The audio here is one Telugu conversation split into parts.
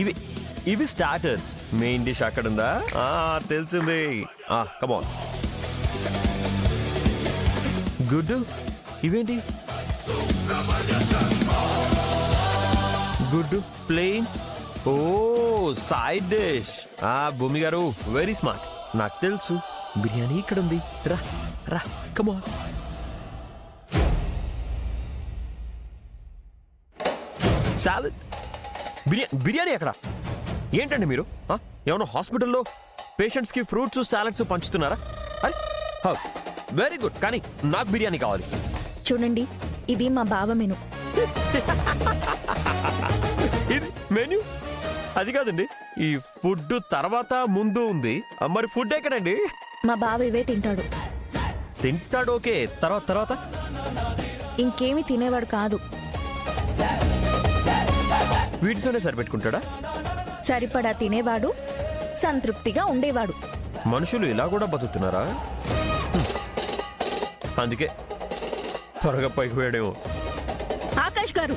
ఇవి ఇవి స్టార్టర్స్. మెయిన్ డిష్ అక్కడ ఉందా? తెలిసింది. కమాన్. గుడ్డు ఇవేంటి? గుడ్డు ప్లెయిన్. ఓ సైడ్ డిష్. భూమి గారు వెరీ స్మార్ట్. నాకు తెలుసు బిర్యానీ ఇక్కడ ఉంది. రా రా కమాన్. సాలడ్. బిర్యానీ ఎక్కడ? ఏంటండి మీరు ఏమన్నా హాస్పిటల్లో పేషెంట్స్కి ఫ్రూట్స్ సాలడ్స్ పంచుతున్నారా? అరే వెరీ గుడ్, కానీ నాకు బిర్యానీ కావాలి. చూడండి, ఇది మా బావ మెను. ఇది మెన్యూ? అది కాదండి, ఈ ఫుడ్ తర్వాత ముందు ఉంది. మరి ఫుడ్ ఎక్కడండి? మా బావ ఇవే తింటాడు. తింటాడు, ఓకే. తర్వాత ఇంకేమి తినేవాడు కాదు. వీటితోనే సరిపెట్టుకుంటాడా? సరిపడా తినేవాడు, సంతృప్తిగా ఉండేవాడు. మనుషులు ఇలా కూడా బతుకుతున్నారా? అందుకే త్వరగా పైకి పోయాడేమో. ఆకాష్ గారు,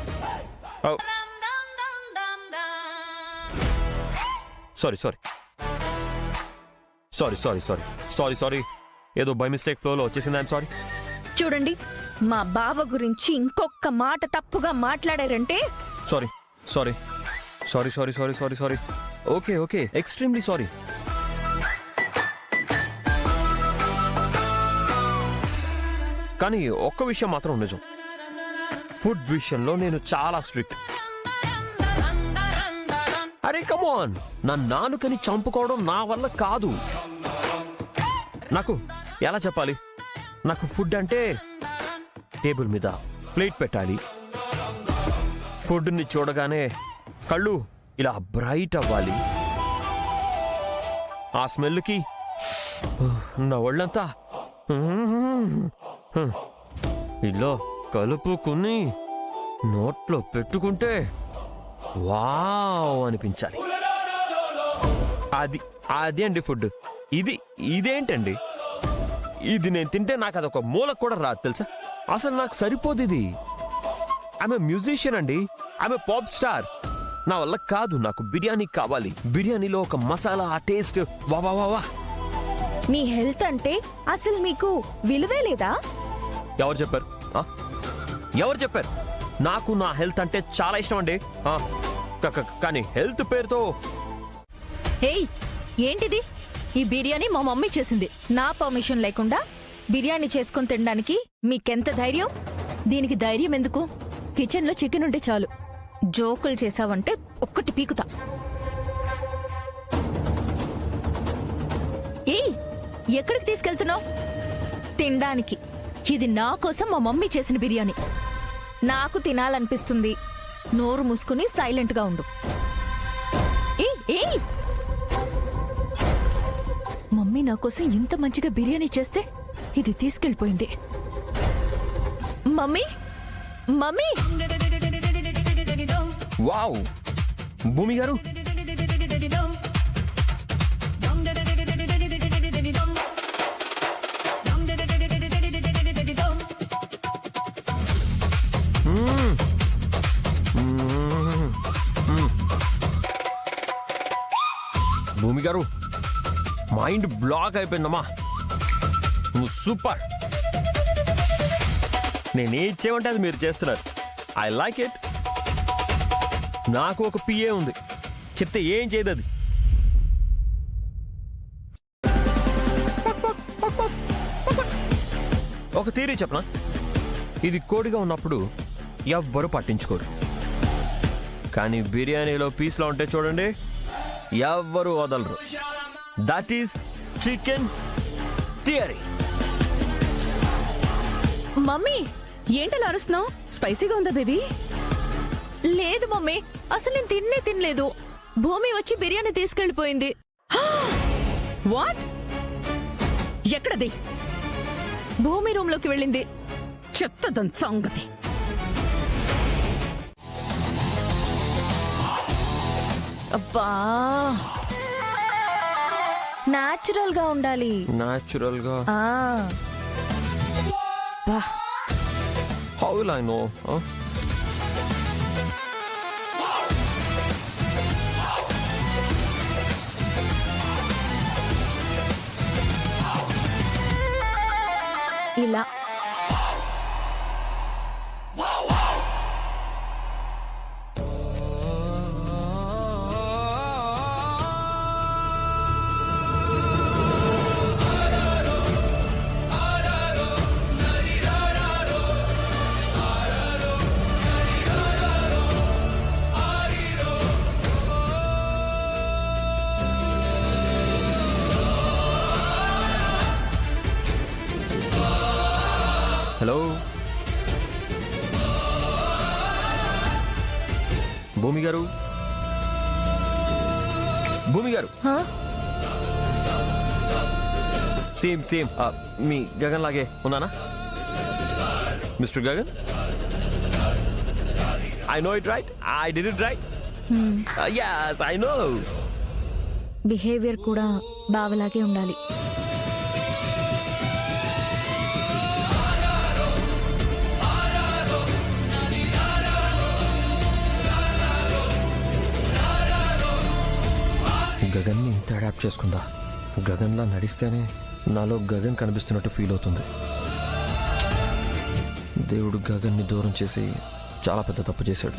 సారీ. ఏదో బై మిస్టేక్ ఫ్లోలో వచ్చేసింది. I'm sorry. చూడండి, మా బావ గురించి ఇంకొక మాట తప్పుగా మాట్లాడారంటే సారీ. Okay extremely sorry. కానీ ఒక్క విషయం మాత్రం నిజం, ఫుడ్ విషయంలో నేను చాలా స్ట్రిక్ట్. అరే కమాన్, నా నాలుకని చంపుకోవడం నా వల్ల కాదు. నాకు ఎలా చెప్పాలి, నాకు ఫుడ్ అంటే టేబుల్ మీద ప్లేట్ పెట్టాలి. ఫుడ్ని చూడగానే కళ్ళు ఇలా బ్రైట్ అవ్వాలి. ఆ స్మెల్కి నా ఒళ్ళంతా ఇలా కలుపుకుని నోట్లో పెట్టుకుంటే వావ్ అనిపించాలి. అది అండి ఫుడ్. ఇదేంటండి? ఇది నేను తింటే నాకు అదొక మూల కూడా రాదు తెలుసా. అసలు నాకు సరిపోదు ఇది. ఆమె మ్యూజిషియన్ అండి, ఆమె పాప్ స్టార్. నా వల్ల కాదు, నాకు బిర్యానీ కావాలి. బిర్యానీలో ఒక మసాలా, ఆ టేస్ట్ వా. మీ హెల్త్ అంటే అసలు మీకు విలువే లేదా? ఎవరు చెప్పారు? నాకు నా హెల్త్ అంటే చాలా ఇష్టం అండి. కానీ హెల్త్ పేరుతో. ఏయ్, ఏంటిది? ఈ బిర్యానీ మా మమ్మీ చేసింది. నా పర్మిషన్ లేకుండా బిర్యానీ చేసుకుని తినడానికి మీకెంత ధైర్యం? దీనికి ధైర్యం ఎందుకు? కిచెన్ లో చికెన్ ఉంటే చాలు. జోకులు చేసావంటే ఒక్కటి పీకుతా. ఏయ్, ఎక్కడికి తీసుకెళ్తున్నావు? తినడానికి. ఇది నా కోసం మా మమ్మీ చేసిన బిర్యానీ. నాకు తినాలనిపిస్తుంది. నోరు మూసుకుని సైలెంట్ గా ఉండు. ఏయ్, మమ్మీ నా కోసం ఇంత మంచిగా బిర్యానీ చేస్తే ఇది తీసుకెళ్ళిపోయింది. మమ్మీ వావ్, భూమి గారు భూమి గారు మైండ్ బ్లాక్ అయిపోయిందమ్మా. నువ్వు సూపర్. నేనేం చేయమంటే అది మీరు చేస్తున్నారు. I like it. నాకు ఒక పిఏ ఉంది, చెప్తే ఏం చేయదు అది. ఒక థియరీ చెప్పనా? ఇది కోడిగా ఉన్నప్పుడు ఎవ్వరు పట్టించుకోరు, కానీ బిర్యానీలో పీస్లో ఉంటే చూడండి, ఎవ్వరు వదలరు. That is chicken theory. Mummy, ఏంటలా అరుస్తున్నావు? స్పైసీగా ఉందా బేబీ? లేదు మమ్మీ, అసలు నేను తినలేదు. భూమి వచ్చి బిర్యానీ తీసుకెళ్లిపోయింది. వాట్? ఎక్కడది? భూమి రూమ్ లోకి వెళ్ళింది. చెప్తాదని సంగతి. అబ్బా, నాచురల్ గా ఉండాలి. నాచురల్ గా? How will I know? ఇలా హలో భూమి గారు, భూమి గారు, హా? సేమ్ సేమ్ మీ గగన్ లాగే ఉన్నానా? Mister Gagan, I know it right, I did it right. Yes, I know. Behaviour కూడా బావలాగే ఉండాలి. గగన్ని ఇంత అడాప్ట్ చేసుకుందా? గగన్లా నడిస్తేనే నాలో గగన్ కనిపిస్తున్నట్టు ఫీల్ అవుతుంది. దేవుడు గగన్ని దూరం చేసి చాలా పెద్ద తప్పు చేశాడు.